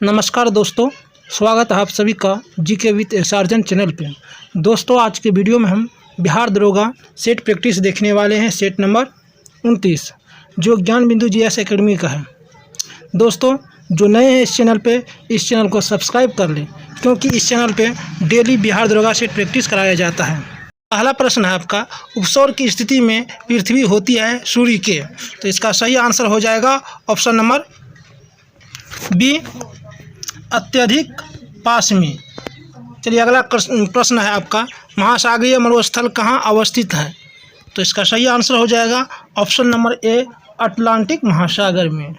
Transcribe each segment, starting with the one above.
नमस्कार दोस्तों, स्वागत है आप सभी का जीके विद सार्जन चैनल पे। दोस्तों, आज के वीडियो में हम बिहार दरोगा सेट प्रैक्टिस देखने वाले हैं, सेट नंबर 29, जो ज्ञान बिंदु जीएस एकेडमी का है। दोस्तों, जो नए हैं इस चैनल पे, इस चैनल को सब्सक्राइब कर लें, क्योंकि इस चैनल पे डेली बिहार दरोगा सेट प्रैक्टिस कराया जाता है। पहला प्रश्न है आपका, उपसौर की स्थिति में पृथ्वी होती है सूर्य के, तो इसका सही आंसर हो जाएगा ऑप्शन नंबर बी, अत्यधिक पास में। चलिए, अगला प्रश्न है आपका, महासागरीय मरुस्थल कहाँ अवस्थित है, तो इसका सही आंसर हो जाएगा ऑप्शन नंबर ए, अटलांटिक महासागर में।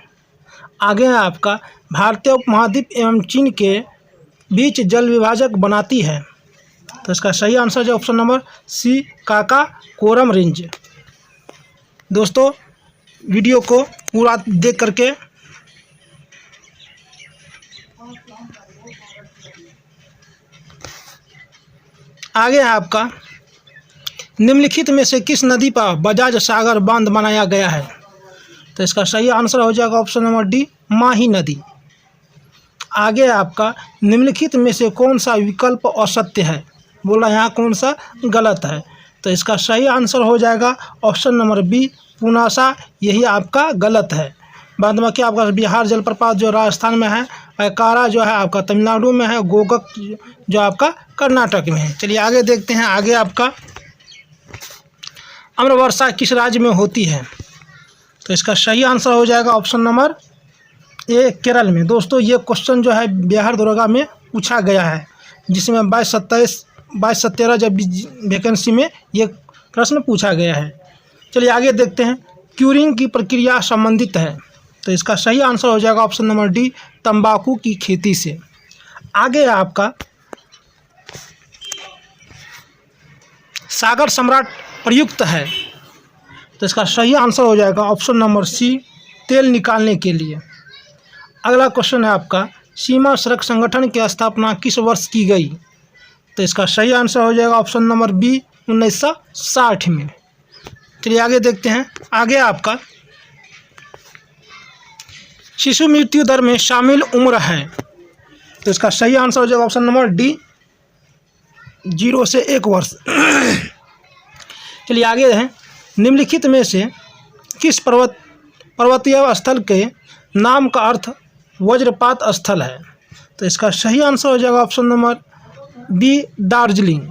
आगे है आपका, भारतीय उपमहाद्वीप एवं चीन के बीच जल विभाजक बनाती है, तो इसका सही आंसर है option number C, Karakoram range. दोस्तों, वीडियो को पूरा देख करके आगे है आपका, निम्नलिखित में से किस नदी पर बजाज सागर बांध बनाया गया है, तो इसका सही आंसर हो जाएगा ऑप्शन नंबर डी, माही नदी। आगे है आपका, निम्नलिखित में से कौन सा विकल्प असत्य है, बोला यहाँ कौन सा गलत है, तो इसका सही आंसर हो जाएगा ऑप्शन नंबर बी, पुनासा, यही आपका गलत है। बाद में क्या आपका बिहार जलप्रपात जो राजस्थान में है, कारा जो है आपका तमिलनाडु में है, गोगक जो आपका कर्नाटक में है। चलिए आगे देखते हैं। आगे आपका, अम्रवर्षा किस राज्य में होती है, तो इसका सही आंसर हो जाएगा ऑप्शन नंबर ए, केरल में। दोस्तों, ये क्वेश्चन जो है बिहार दरोगा में पूछा गया है, जिसमें 22-23 जब वैकेंसी में ये प्रश्न पूछा गया है। चलिए आगे देखते हैं। क्यूरिंग की प्रक्रिया संबंधित है, तो इसका सही आंसर हो जाएगा ऑप्शन नंबर डी, तंबाकू की खेती से। आगे आपका, सागर सम्राट प्रयुक्त है, तो इसका सही आंसर हो जाएगा ऑप्शन नंबर सी, तेल निकालने के लिए। अगला क्वेश्चन है आपका, सीमा सड़क संगठन की स्थापना किस वर्ष की गई, तो इसका सही आंसर हो जाएगा ऑप्शन नंबर बी, 1960 में। चलिए आगे देखते हैं। आगे आपका, शिशु मृत्यु दर में शामिल उम्र है, तो इसका सही आंसर हो जाएगा ऑप्शन नंबर डी, 0 से 1 वर्ष। चलिए आगे हैं। निम्नलिखित में से किस पर्वतीय स्थल के नाम का अर्थ वज्रपात स्थल है, तो इसका सही आंसर हो जाएगा ऑप्शन नंबर बी, दार्जिलिंग।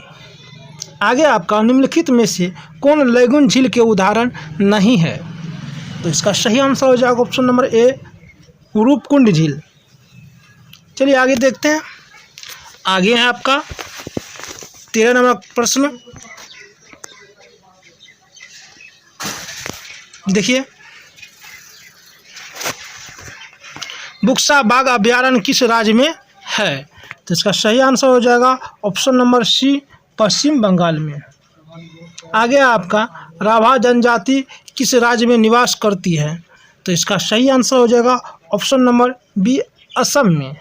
आगे आपका, निम्नलिखित में से कौन लैगून झील के उदाहरण नहीं है, तो इसका सही आंसर हो जाएगा ऑप्शन नंबर ए, रूपकुंड झील। चलिए आगे देखते हैं। आगे है आपका 13 नंबर प्रश्न। देखिए, बुक्सा बाघ अभयारण्य किस राज्य में है, तो इसका सही आंसर हो जाएगा ऑप्शन नंबर सी, पश्चिम बंगाल में। आगे आपका, राभा जनजाति किस राज्य में निवास करती है, तो इसका सही आंसर हो जाएगा ऑप्शन नंबर बी, असम में।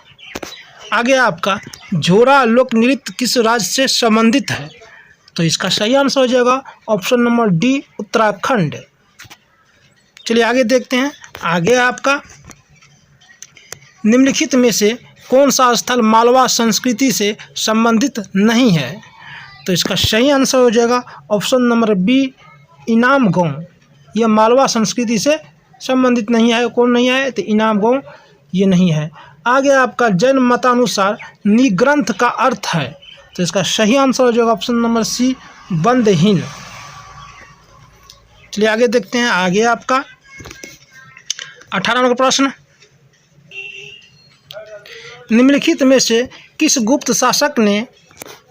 आगे आपका, झोरा लोक नृत्य किस राज्य से संबंधित है, तो इसका सही आंसर हो जाएगा ऑप्शन नंबर डी, उत्तराखंड। चलिए आगे देखते हैं। आगे आपका, निम्नलिखित में से कौन सा स्थल मालवा संस्कृति से संबंधित नहीं है, तो इसका सही आंसर हो जाएगा ऑप्शन नंबर बी, इनाम गाँव। यह मालवा संस्कृति से संबंधित नहीं है। कौन नहीं है, तो इनाम गाँव ये नहीं है। आगे आपका, जैन मतानुसार निग्रंथ का अर्थ है, तो इसका सही आंसर हो जाएगा ऑप्शन नंबर सी, बंधहीन। चलिए आगे देखते हैं। आगे आपका 18 नंबर प्रश्न, निम्नलिखित में से किस गुप्त शासक ने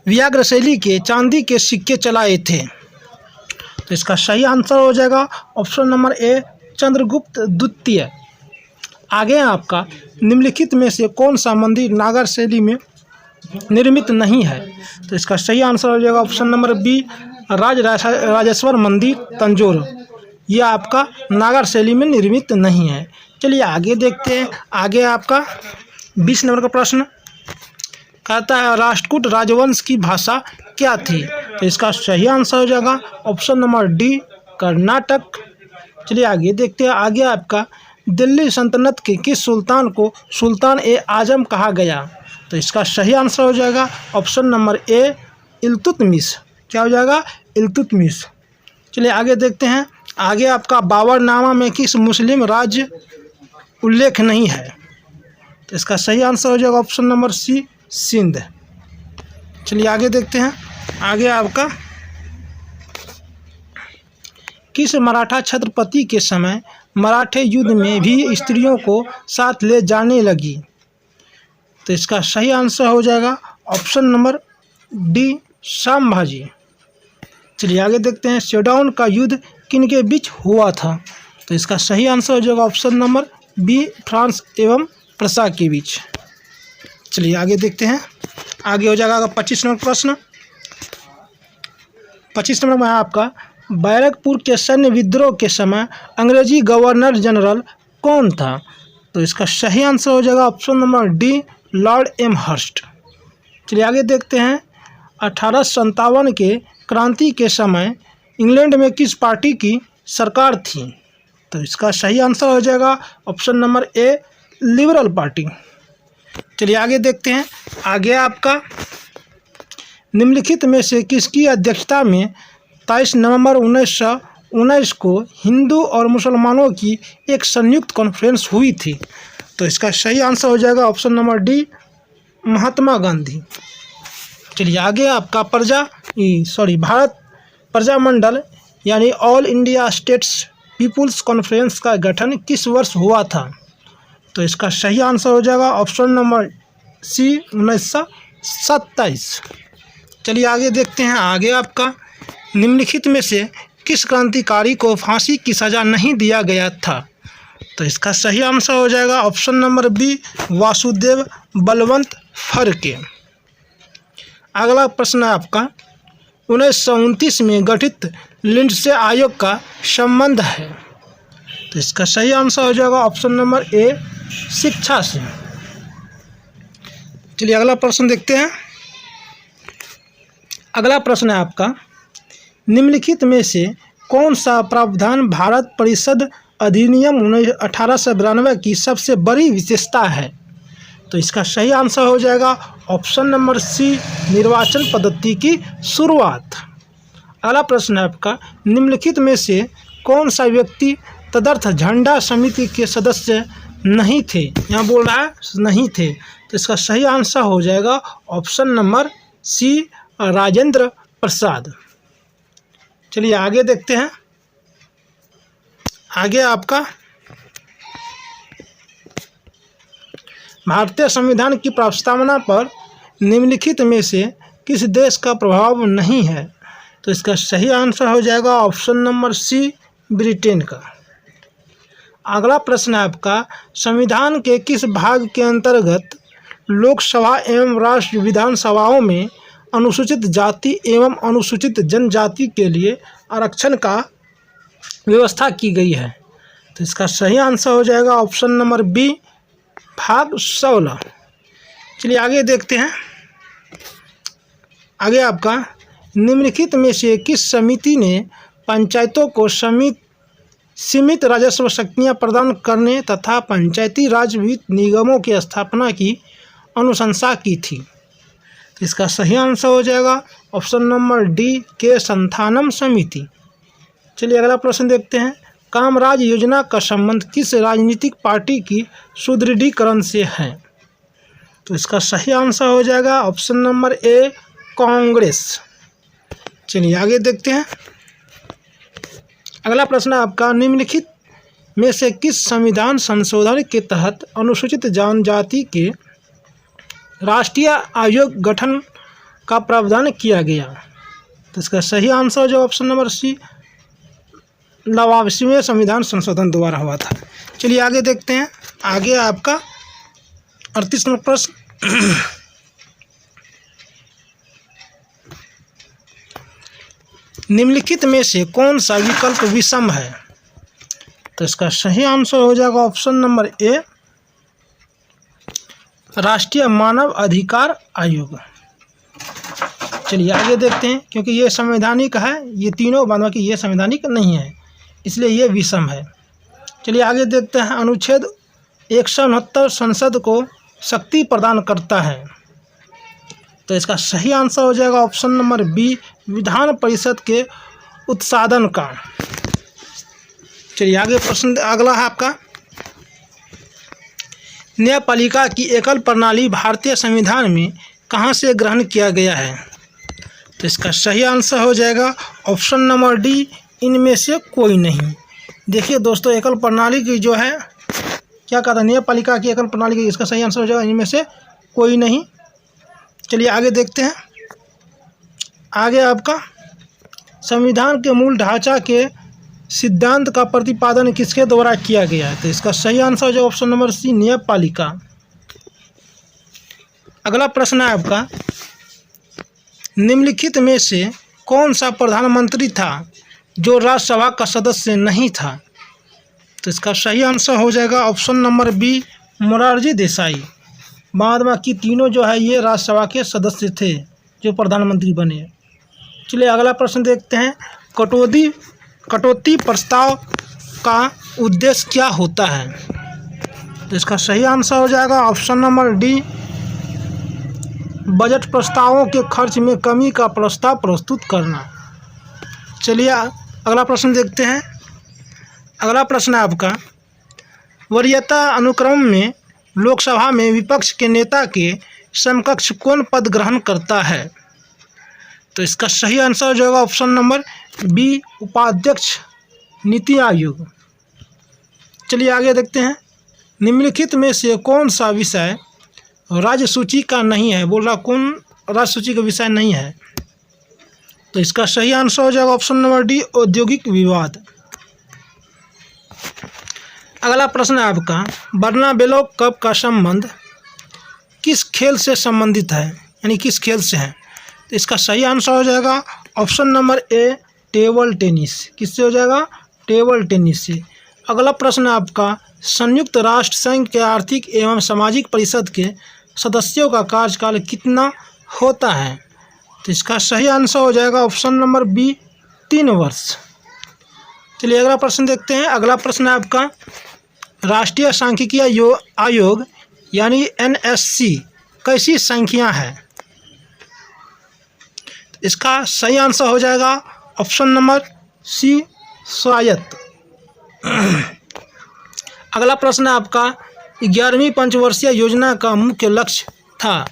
व्याघ्र शैली के चांदी के सिक्के चलाए थे, तो इसका सही आंसर हो जाएगा ऑप्शन नंबर ए, चंद्रगुप्त द्वितीय। आगे आपका, निम्नलिखित में से कौन सा मंदिर नागर शैली में निर्मित नहीं है, तो इसका सही आंसर हो जाएगा ऑप्शन नंबर बी, राजेश्वर मंदिर, तंजौर। यह आपका नागर शैली में निर्मित नहीं है। चलिए आगे देखते हैं। आगे आपका 20 नंबर का प्रश्न कहता है, राष्ट्रकूट राजवंश की भाषा क्या थी, तो इसका सही आंसर हो जाएगा ऑप्शन नंबर डी, कर्नाटक। चलिए आगे देखते हैं। आगे आपका, दिल्ली सल्तनत के किस सुल्तान को सुल्तान ए आजम कहा गया? तो इसका सही आंसर हो जाएगा ऑप्शन नंबर ए इल्तुतमिश। क्या हो जाएगा? इल्तुतमिश। चलिए आगे देखते हैं। आगे आपका बाबरनामा में किस मुस्लिम राज्य उल्लेख नहीं है? तो इसका सही आंसर हो जाएगा ऑप्शन नंबर सी सिंध। चलिए आगे देखते हैं। आगे आपका किस मराठा छत्रपति के समय मराठे युद्ध में भी स्त्रियों को साथ ले जाने लगी? तो इसका सही आंसर हो जाएगा ऑप्शन नंबर डी संभाजी। चलिए आगे देखते हैं। शोडाउन का युद्ध किनके बीच हुआ था? तो इसका सही आंसर हो जाएगा ऑप्शन नंबर बी फ्रांस एवं प्रसा के बीच। चलिए आगे देखते हैं। आगे हो जाएगा 25 नंबर प्रश्न। 25 नंबर में आपका बैरकपुर के सैन्य विद्रोह के समय अंग्रेजी गवर्नर जनरल कौन था? तो इसका सही आंसर हो जाएगा option number D Lord Amherst. चलिए आगे देखते हैं। 1857 के क्रांति के समय इंग्लैंड में किस पार्टी की सरकार थी? तो इसका सही आंसर हो जाएगा option number A liberal party. चलिए आगे देखते हैं। आगे आपका निम्नलिखित में से किसकी अध्यक्षता में 23 नवंबर 1919 को हिंदू और मुसलमानों की एक संयुक्त कॉन्फ्रेंस हुई थी? तो इसका सही आंसर हो जाएगा option number D Mahatma Gandhi. चलिए आगे आपका भारत प्रजामंडल यानी All India States Peoples Conference का गठन किस वर्ष हुआ था? तो इसका सही आंसर हो जाएगा ऑप्शन नंबर सी 1927। चलिए आगे देखते हैं। आगे आपका निम्नलिखित में से किस क्रांतिकारी को फांसी की सज़ा नहीं दिया गया था? तो इसका सही आंसर हो जाएगा option number B Vasudev Balwant Phadke. अगला प्रश्न आपका 1929 में गठित लिंडसे आयोग का संबंध है? तो इसका सही आंसर हो जाएगा ऑप्शन नंबर ए शिक्षा से। चलिए अगला प्रश्न देखते हैं। अगला प्रश्न है आपका निम्नलिखित में से कौन सा प्रावधान भारत परिषद अधिनियम 1892 की सबसे बड़ी विशेषता है? तो इसका सही आंसर हो जाएगा ऑप्शन नंबर सी निर्वाचन पद्धति की शुरुआत। अगला प्रश्न है आपका निम्नलिखित में से कौन सा व्यक्ति तदर्थ झंडा समिति के सदस्य नहीं थे? यहाँ बोल रहा है नहीं थे। तो इसका सही आंसर हो जाएगा ऑप्शन नंबर सी राजेंद्र प्रसाद। चलिए आगे देखते हैं। आगे आपका भारतीय संविधान की प्रस्तावना पर निम्नलिखित में से किस देश का प्रभाव नहीं है? तो इसका सही आंसर हो जाएगा ऑप्शन नंबर सी ब्रिटेन का। अगला प्रश्न है आपका संविधान के किस भाग के अंतर्गत लोकसभा एवं राष्ट्र विधानसभाओं में अनुसूचित जाति एवं अनुसूचित जनजाति के लिए आरक्षण का व्यवस्था की गई है? तो इसका सही आंसर हो जाएगा ऑप्शन नंबर बी भाग 16। चलिए आगे देखते हैं। आगे आपका निम्नलिखित में से किस समिति ने पंचायतों को सीमित राजस्व शक्तियाँ प्रदान करने तथा पंचायती राज वित्त निगमों की स्थापना की अनुशंसा की थी? तो इसका सही आंसर हो जाएगा ऑप्शन नंबर डी के संथानम समिति। चलिए अगला प्रश्न देखते हैं। कामराज योजना का संबंध किस राजनीतिक पार्टी की सुदृढ़ीकरण से है? तो इसका सही आंसर हो जाएगा ऑप्शन नंबर ए कांग्रेस। चलिए आगे देखते हैं। अगला प्रश्न आपका निम्नलिखित में से किस संविधान संशोधन के तहत अनुसूचित जनजाति के राष्ट्रीय आयोग गठन का प्रावधान किया गया? तो इसका सही आंसर जो ऑप्शन नंबर सी 89वें संविधान संशोधन द्वारा हुआ था। चलिए आगे देखते हैं। आगे आपका 38 नंबर प्रश्न निम्नलिखित में से कौन सा विकल्प विषम है? तो इसका सही आंसर हो जाएगा ऑप्शन नंबर ए राष्ट्रीय मानव अधिकार आयोग। चलिए आगे देखते हैं। क्योंकि ये संवैधानिक है, ये तीनों बाकी ये संवैधानिक नहीं है, इसलिए ये विषम है। चलिए आगे देखते हैं। अनुच्छेद 169 संसद को शक्ति प्रदान करता है। तो इसका सही आंसर हो जाएगा option number B, Vidhan Parishad के उत्साधन का। चलिए आगे प्रश्न अगला है आपका, न्यायपालिका की एकल प्रणाली भारतीय संविधान में कहाँ से ग्रहण किया गया है? तो इसका सही आंसर हो जाएगा ऑप्शन नंबर डी, इनमें से कोई नहीं। देखिए दोस्तों, एकल प्रणाली की जो है क्या कहता है, न्यायपालिका की एकल प्रणाली की, इसका सही आंसर हो जाएगा इनमें से कोई नहीं। चलिए आगे देखते हैं। आगे आपका, संविधान के मूल ढांचा के सिद्धांत का प्रतिपादन किसके द्वारा किया गया है? तो इसका सही आंसर हो जाएगा ऑप्शन नंबर सी, न्यायपालिका। अगला प्रश्न है आपका, निम्नलिखित में से कौन सा प्रधानमंत्री था जो राज्यसभा का सदस्य नहीं था? तो इसका सही आंसर हो जाएगा option number B, Morarji Desai. बाद बाकी तीनों जो है ये राज्यसभा के सदस्य थे जो प्रधानमंत्री बने। चलिए अगला प्रश्न देखते हैं। कटौती प्रस्ताव का उद्देश्य क्या होता है? तो इसका सही आंसर हो जाएगा ऑप्शन नंबर डी, बजट प्रस्तावों के खर्च में कमी का प्रस्ताव प्रस्तुत करना। चलिए अगला प्रश्न देखते हैं। अगला प्रश्न है आपका, वरीयता अनुक्रम में लोकसभा में विपक्ष के नेता के समकक्ष कौन पद ग्रहण करता है? तो इसका सही आंसर हो जाएगा ऑप्शन नंबर बी, उपाध्यक्ष नीति आयोग। चलिए आगे देखते हैं। निम्नलिखित में से कौन सा विषय राज्य सूची का नहीं है? बोल रहा कौन राज्य सूची का विषय नहीं है? तो इसका सही आंसर हो जाएगा ऑप्शन नंबर डी, औद्योगिक विवाद। अगला प्रश्न है आपका, बर्नाबेलो कप का संबंध किस खेल से संबंधित है, यानी किस खेल से है? तो इसका सही आंसर हो जाएगा option number A, table tennis. किससे हो जाएगा? टेबल टेनिस से। अगला प्रश्न है आपका, संयुक्त राष्ट्र संघ के आर्थिक एवं सामाजिक परिषद के सदस्यों का कार्यकाल कितना होता है? तो इसका सही आंसर हो जाएगा ऑप्शन नंबर बी, 3 वर्ष। चलिए अगला प्रश्न देखते हैं। अगला प्रश्न है आपका, राष्ट्रीय सांख्यिकीय आयोग यानी NSC कैसी संख्या है? इसका सही आंसर हो जाएगा ऑप्शन नंबर सी, स्वायत्त। अगला प्रश्न है आपका, 11वीं पंचवर्षीय योजना का मुख्य लक्ष्य था?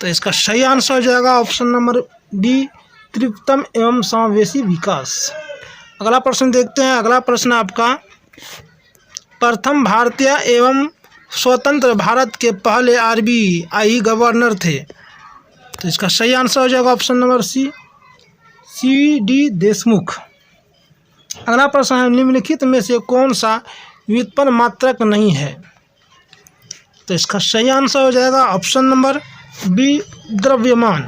तो इसका सही आंसर हो जाएगा ऑप्शन नंबर डी, त्रितम एवं समावेशी विकास। अगला प्रश्न देखते हैं। अगला प्रश्न आपका, प्रथम भारतीय एवं स्वतंत्र भारत के पहले RBI गवर्नर थे? तो इसका सही आंसर हो जाएगा option number C, CD Deshmukh. अगला प्रश्न है, निम्नलिखित में से कौन सा व्युत्पन्न मात्रक नहीं है? तो इसका सही आंसर हो जाएगा ऑप्शन नंबर बी, द्रव्यमान।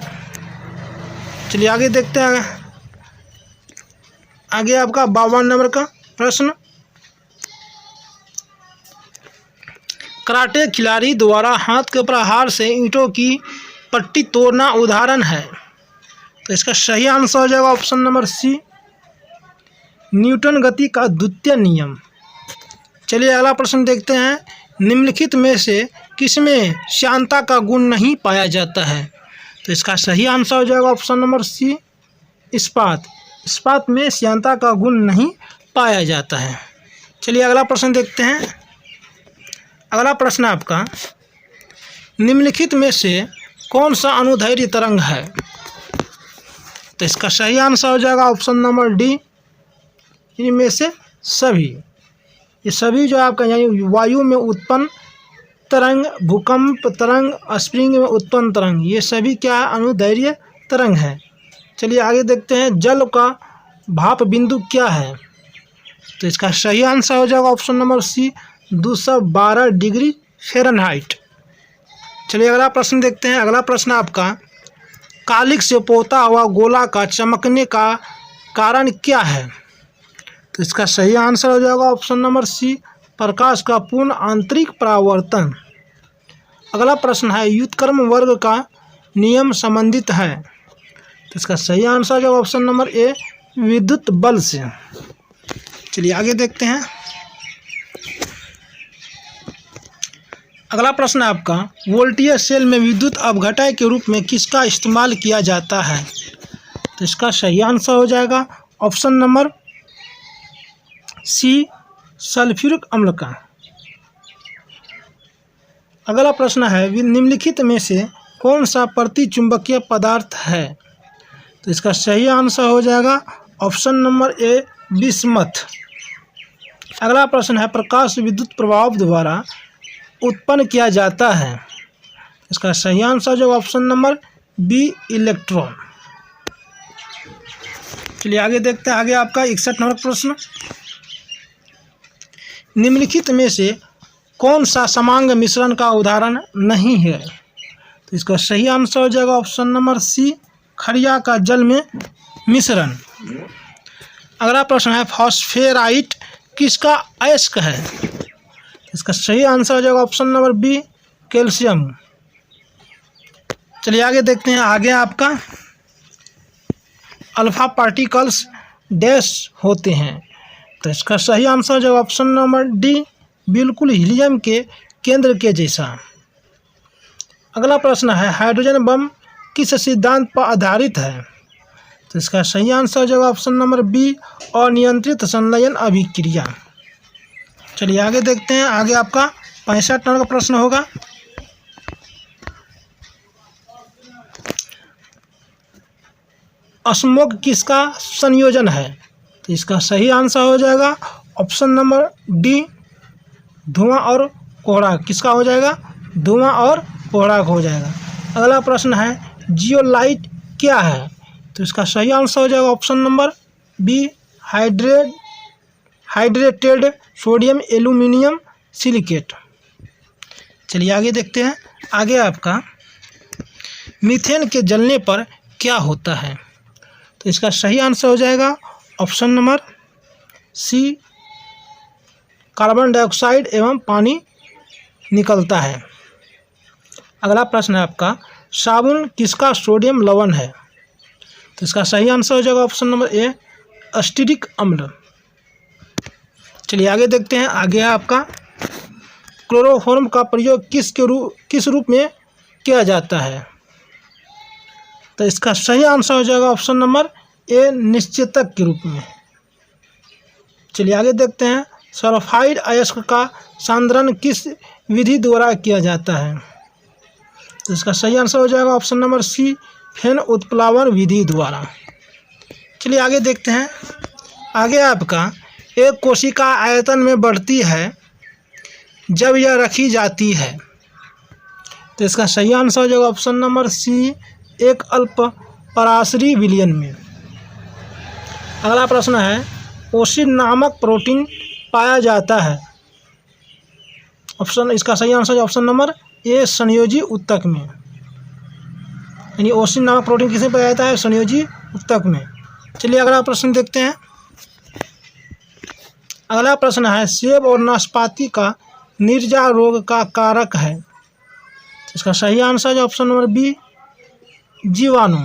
चलिए आगे देखते हैं। आगे आपका 52 नंबर का प्रश्न, कराटे खिलाड़ी द्वारा हाथ के प्रहार से ईंटों की पट्टी तोड़ना उदाहरण है? तो इसका सही आंसर हो जाएगा ऑप्शन नंबर सी, न्यूटन गति का द्वितीय नियम। चलिए अगला प्रश्न देखते हैं। निम्नलिखित में से किसमें श्यानता का गुण नहीं पाया जाता है? तो इसका सही आंसर हो जाएगा ऑप्शन नंबर सी, इस्पात। इस्पात में श्यानता का गुण नहीं पाया जाता है। चलिए अगला प्रश्न देखते हैं। अगला प्रश्न आपका, निम्नलिखित में से कौन सा अनुदैर्ध्य तरंग है? तो इसका सही आंसर हो जाएगा ऑप्शन नंबर डी, इनमें से सभी। ये सभी जो आपका यानी वायु में उत्पन्न तरंग, भूकंप तरंग, स्प्रिंग में उत्पन्न तरंग, ये सभी क्या अनुदैर्ध्य तरंग है। चलिए आगे देखते हैं। जल का भाप बिंदु क्या है? तो इसका सही आंसर हो जाएगा option number C, 212 degree Fahrenheit. चलिए अगला प्रश्न देखते हैं। अगला प्रश्न आपका, कालिख से पोता हुआ गोला का चमकने का कारण क्या है? तो इसका सही आंसर हो जाएगा ऑप्शन नंबर सी, प्रकाश का पूर्ण आंतरिक परावर्तन। अगला प्रश्न है, व्युत्क्रम वर्ग का नियम संबंधित है? तो इसका सही आंसर हो जाएगा ऑप्शन नंबर ए, विद्युत बल से। चलिए आगे देखते हैं। अगला प्रश्न है आपका, वोल्टेज सेल में विद्युत अपघटय के रूप में किसका इस्तेमाल किया जाता है? तो इसका सही आंसर हो जाएगा ऑप्शन नंबर सी, सल्फ्यूरिक अम्ल का। अगला प्रश्न है, निम्नलिखित में से कौन सा प्रतिचुंबकीय पदार्थ है? तो इसका सही आंसर हो जाएगा ऑप्शन नंबर ए, बिस्मथ। अगला प्रश्न है, प्रकाश विद्युत प्रभाव द्वारा उत्पन्न किया जाता है। इसका सही आंसर जो ऑप्शन नंबर बी, इलेक्ट्रॉन। चलिए आगे देखते हैं। आगे आपका 61 नंबर प्रश्न, निम्नलिखित में से कौन सा समांग मिश्रण का उदाहरण नहीं है? तो इसका सही आंसर हो जाएगा ऑप्शन नंबर सी, खड़िया का जल में मिश्रण। अगला प्रश्न है, फॉस्फेराइट किसका अयस्क है? इसका सही आंसर हो जाएगा ऑप्शन नंबर बी, कैल्शियम। चलिए आगे देखते हैं। आगे आपका अल्फा पार्टिकल्स डैश होते हैं। तो इसका सही आंसर हो जाएगा ऑप्शन नंबर डी, बिल्कुल हीलियम के केंद्र के जैसा। अगला प्रश्न है, हाइड्रोजन बम किस सिद्धांत पर आधारित है? तो इसका सही आंसर हो जाएगा ऑप्शन नंबर बी, अनियंत्रित संलयन अभिक्रिया। चलिए आगे देखते हैं। आगे आपका 65 नंबर का प्रश्न होगा, स्मोक किसका संयोजन है? तो इसका सही आंसर हो जाएगा ऑप्शन नंबर डी, धुआं और कोहरा। किसका हो जाएगा? धुआं और कोहरा हो जाएगा। अगला प्रश्न है, जियोलाइट क्या है? तो इसका सही आंसर हो जाएगा option number B, hydrated sodium aluminium silicate. चलिए आगे देखते हैं। आगे आपका मीथेन के जलने पर क्या होता है? तो इसका सही आंसर हो जाएगा option number C, carbon dioxide एवं पानी निकलता है। अगला प्रश्न है आपका, साबुन किसका सोडियम लवण है? तो इसका सही आंसर हो जाएगा ऑप्शन नंबर ए, एसिटिक अम्ल। चलिए आगे देखते हैं। आगे आपका क्लोरोफॉर्म का प्रयोग किस रूप में किया जाता है? तो इसका सही आंसर हो जाएगा ऑप्शन नंबर ए, निश्चेतक के रूप में। चलिए आगे देखते हैं। सल्फाइड अयस्क का सांद्रण किस विधि द्वारा किया जाता है? तो इसका सही आंसर हो जाएगा ऑप्शन नंबर सी, फेन उत्प्लावन विधि द्वारा। चलिए आगे देखते हैं। आगे आपका एक कोशिका आयतन में बढ़ती है जब यह रखी जाती है। तो इसका सही आंसर हो जाएगा ऑप्शन नंबर सी, एक अल्प पराशरी विलयन में। अगला प्रश्न है, ओसिन नामक प्रोटीन पाया जाता है। इसका सही आंसर है ऑप्शन नंबर ए, संयोजी उत्तक में। यानी ओसिन नामक प्रोटीन किसमें पाया जाता है? संयोजी उत्तक में। चलिए अगला प्रश्न देखते हैं। अगला प्रश्न है, सेब और नाशपाती का निर्जा रोग का कारक है। इसका सही आंसर है ऑप्शन नंबर बी, जीवाणु।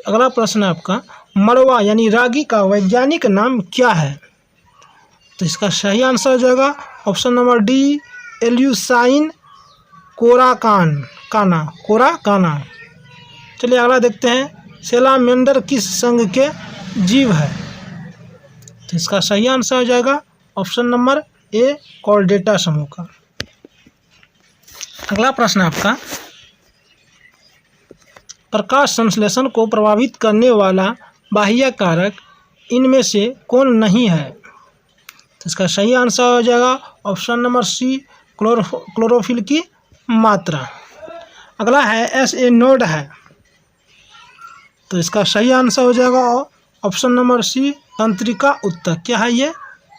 अगला प्रश्न है आपका, मड़वा यानी रागी का वैज्ञानिक नाम क्या है? तो इसका सही आंसर हो जाएगा ऑप्शन नंबर डी, एल्यूसाइन कोराकाना। चलिए अगला देखते हैं। सेलामेंडर किस संघ के जीव है? तो इसका सही आंसर हो जाएगा ऑप्शन नंबर ए, कॉर्डेटा समूह का। अगला प्रश्न आपका, प्रकाश संश्लेषण को प्रभावित करने वाला बाह्य कारक इनमें से कौन नहीं है? तो इसका सही आंसर हो जाएगा ऑप्शन नंबर सी, क्लोरोफिल की मात्रा। अगला है एस नोड है। तो इसका सही आंसर हो जाएगा ऑप्शन नंबर सी, तंत्रिका उत्तक। क्या है ये?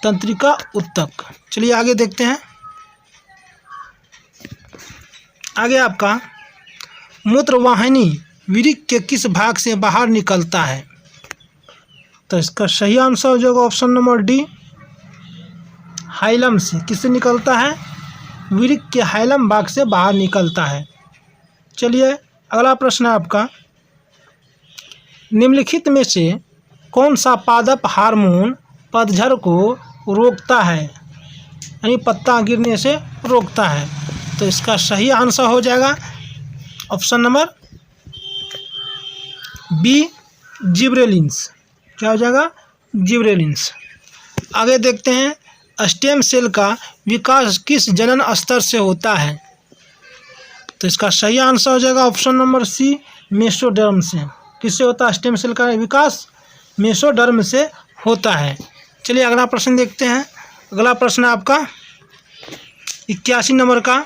तंत्रिका उत्तक। चलिए आगे देखते हैं। आगे आपका मूत्रवाहिनी वृक्क के किस भाग से बाहर निकलता है? तो इसका सही आंसर हो जाएगा ऑप्शन नंबर डी, हाइलम से। किससे निकलता है? वृक्क के हाइलम भाग से बाहर निकलता है। चलिए अगला प्रश्न है आपका, निम्नलिखित में से कौन सा पादप हार्मोन पतझड़ को रोकता है? यानी पत्ता गिरने से रोकता है। तो इसका सही आंसर हो जाएगा ऑप्शन नंबर बी, जिब्रेलिन्स। क्या हो जाएगा? जिब्रेलिन्स। आगे देखते हैं, स्टेम सेल का विकास किस जनन स्तर से होता है? तो इसका सही आंसर हो जाएगा ऑप्शन नंबर सी, मेसोडर्म से। किससे होता है स्टेम सेल का विकास? मेसोडर्म से होता है। चलिए अगला प्रश्न देखते हैं। अगला प्रश्न आपका 81 नंबर का,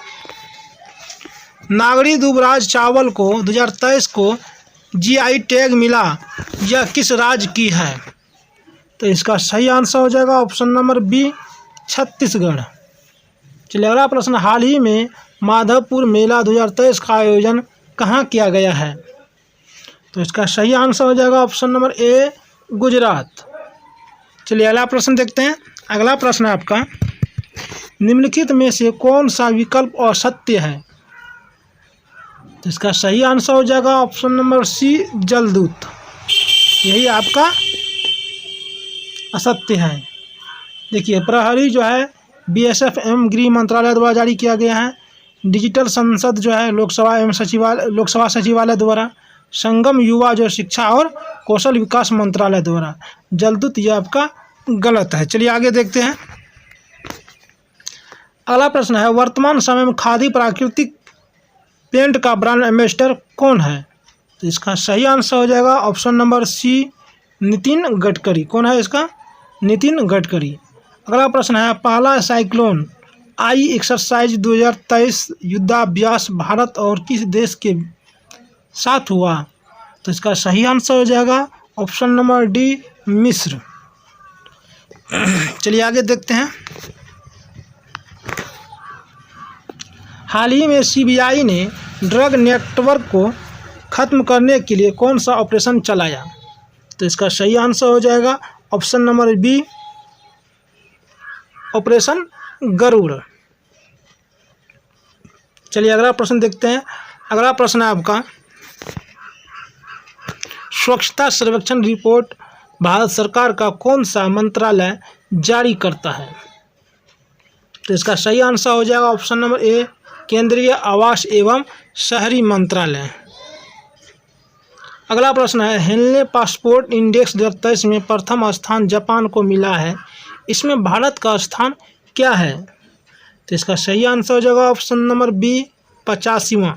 नागरी दुबराज चावल को 2023 को जीआई टैग मिला, यह किस राज्य की है? तो इसका सही आंसर हो जाएगा ऑप्शन नंबर बी, छत्तीसगढ़। चलिए अगला प्रश्न, हाल ही में माधवपुर मेला 2023 का आयोजन कहाँ किया गया है? तो इसका सही आंसर हो जाएगा ऑप्शन नंबर ए, गुजरात। चलिए अगला प्रश्न देखते हैं। अगला प्रश्न आपका, निम्नलिखित में से कौन सा विकल्प असत्य है? तो इसका सही आंसर हो जाएगा ऑप्शन नंबर सी, जलदूत। यही आपका असत्य है। देखिए, प्रहरी जो है बीएसएफ एवं गृह मंत्रालय द्वारा जारी किया गया है। डिजिटल संसद जो है लोकसभा सचिवालय द्वारा। संगम युवा जो शिक्षा और कौशल विकास मंत्रालय द्वारा। जलदूत यह आपका गलत है। चलिए आगे देखते हैं। अगला प्रश्न है, वर्तमान समय में खादी प्राकृतिक पेंट का ब्रांड एम्बेसडर कौन है? तो इसका सही आंसर हो जाएगा option number C, Nitin Gadkari. कौन है इसका? नितिन गडकरी। अगला प्रश्न है, पहला साइक्लोन आई एक्सरसाइज 2023 युद्धाभ्यास भारत और किस देश के साथ हुआ? तो इसका सही आंसर हो जाएगा ऑप्शन नंबर डी, मिस्र। चलिए आगे देखते हैं। हाल ही में सीबीआई ने ड्रग नेटवर्क को खत्म करने के लिए कौन सा ऑपरेशन चलाया? तो इसका सही आंसर हो जाएगा option number B, operation Garud. चलिए अगला प्रश्न देखते हैं। अगला प्रश्न है आपका, स्वच्छता सर्वेक्षण रिपोर्ट भारत सरकार का कौन सा मंत्रालय जारी करता है? तो इसका सही आंसर हो जाएगा ऑप्शन नंबर ए, केंद्रीय आवास एवं शहरी मंत्रालय। अगला प्रश्न है, हेनले पासपोर्ट इंडेक्स 2023 में प्रथम स्थान जापान को मिला है, इसमें भारत का स्थान क्या है? तो इसका सही आंसर हो जाएगा ऑप्शन नंबर बी, 85वां।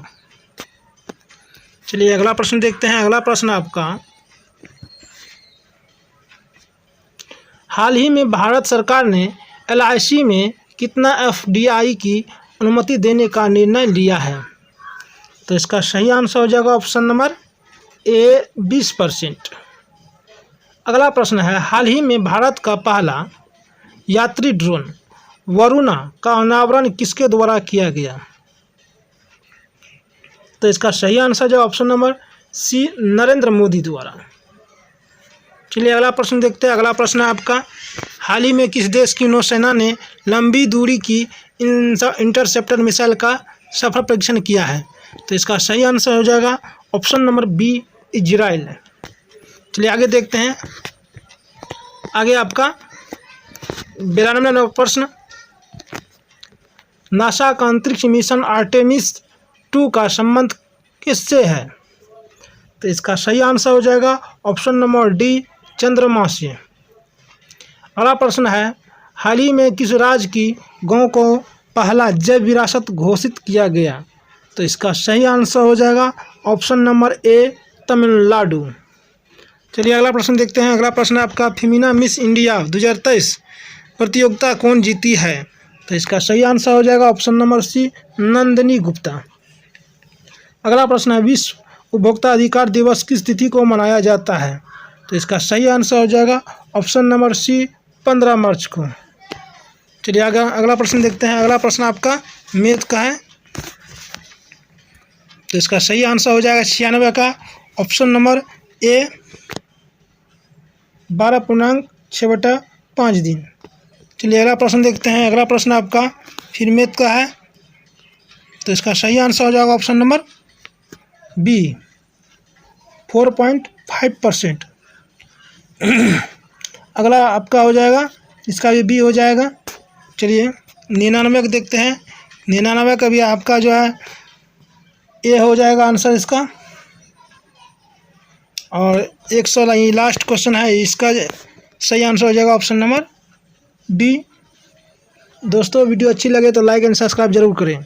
चलिए अगला प्रश्न देखते हैं। अगला प्रश्न आपका, हाल ही में भारत सरकार ने LIC में कितना FDI की अनुमति देने का निर्णय लिया है? तो इसका सही आंसर हो जाएगा ऑप्शन नंबर ए, 20%। अगला प्रश्न है, हाल ही में भारत का पहला यात्री ड्रोन वरुणा का अनावरण किसके द्वारा किया गया? तो इसका सही आंसर जो option number C, Narendra Modi द्वारा। चलिए अगला प्रश्न देखते हैं। अगला प्रश्न है आपका, हाल ही में किस देश की नौसेना ने लंबी दूरी की इंटरसेप्टर मिसाइल का सफल परीक्षण किया है? तो इसका सही आंसर हो जाएगा ऑप्शन नंबर बी, इजराइल। चलिए आगे देखते हैं। आगे आपका 92 नंबर प्रश्न, नासा का अंतरिक्ष मिशन आर्टेमिस 2 का संबंध किससे है? तो इसका सही आंसर हो जाएगा ऑप्शन नंबर डी, चंद्रमा से। अगला प्रश्न है, हाल ही में किस राज्य की गांव को पहला जैव विरासत घोषित किया गया? तो इसका सही आंसर हो जाएगा ऑप्शन नंबर ए, तमिलनाडु। चलिए अगला प्रश्न देखते हैं। अगला प्रश्न आपका, फेमिना मिस इंडिया 2023 प्रतियोगिता कौन जीती है? तो इसका सही आंसर हो जाएगा option number C, Nandini Gupta. अगला प्रश्न है, विश्व उपभोक्ता अधिकार दिवस किस तिथि को मनाया जाता है? तो इसका सही आंसर हो जाएगा ऑप्शन नंबर सी, 15 मार्च को। चलिए अगला प्रश्न देखते हैं। अगला प्रश्न आपका मैथ का है, तो इसका सही आंसर हो जाएगा 96 का ऑप्शन नंबर ए, 12.6/5 दिन। चलिए अगला प्रश्न देखते हैं। अगला प्रश्न आपका फिर मैथ का है, तो इसका सही आंसर हो जाएगा ऑप्शन नंबर बी, 4.5%। अगला आपका हो जाएगा, इसका भी बी हो जाएगा। चलिए 99 को देखते हैं। 99 का भी आपका जो है ये हो जाएगा आंसर इसका। और 116 ये लास्ट क्वेश्चन है, इसका सही आंसर हो जाएगा ऑप्शन नंबर डी। दोस्तों वीडियो अच्छी लगे तो लाइक एंड सब्सक्राइब जरूर करें।